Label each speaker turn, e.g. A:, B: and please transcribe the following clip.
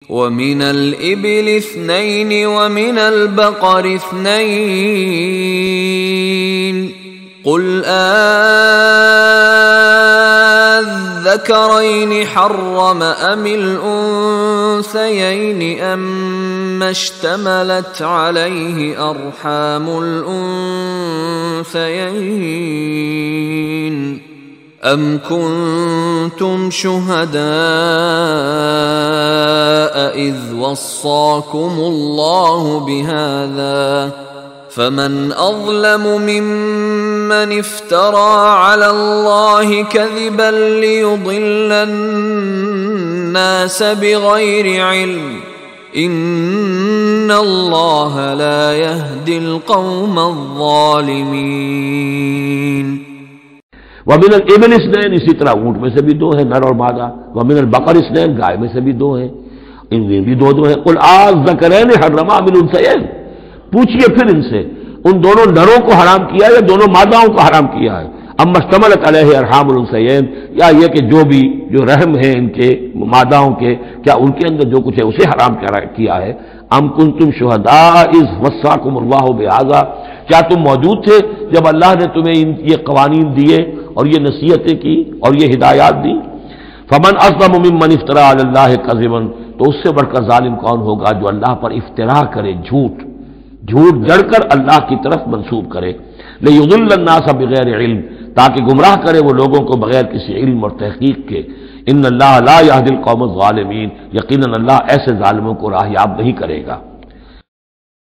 A: वमिनल evil इस्नैन वमिनल बकर इस्नैन कुल अज़्ज़करैन हर्रम अमिल उन्सयैन अम्मा इश्तमलत अलैहि अर्हामुल उन्सयैन अम कुन्तुम शुहदाअ इज़ वस्साकुमुल्लाहु बिहाज़ा फमन अज़लमु मिम्मन इफ्तरा अलल्लाहि कज़िबन लियुदिल्लन्नास बिग़ैरि इल्म इन्नल्लाह ला यहदिल क़ौमज़्ज़ालिमीन।
B: वमिनल इबिल इस्नैन, इसी तरह ऊंट में से भी दो है, नर और मादा। वमिनल बकर इस्नैन, गाय में से भी दो है, इनमें भी दो है। कुल अज़्ज़करैन हर्रम अमिल उन्सयैन, पूछिए फिर इनसे उन दोनों नरों को हराम किया है या दोनों मादाओं को हराम किया है। अम्मा इश्तमलत अलैहि अर्हामुल उन्सयैन, या ये कि जो भी जो रहम है इनके मादाओं के, क्या उनके अंदर जो कुछ है उसे हराम किया है। अम कुन्तुम शुहदा इज़ वस्साकुमुल्लाहु बिहाज़ा, क्या तुम मौजूद थे जब अल्लाह ने तुम्हें ये कवानीन दिए और ये नसीहतें की और ये हिदायत दी। फमन अज़लमु मिम्मन इफ्तरा अलल्लाहि कज़िबन, तो उससे बढ़कर जालिम कौन होगा जो अल्लाह पर इफ्तिरा करे, झूठ जड़कर अल्लाह की तरफ मंसूब करे। लियुदिल्लन्नास बिग़ैरि इल्म, ताकि गुमराह करे वो लोगों को बगैर किसी इल्म और तहकीक के। इन्नल्लाह ला यहदिल क़ौमज़्ज़ालिमीन, यकीनन अल्लाह ऐसे जालिमों को राहयाब नहीं करेगा।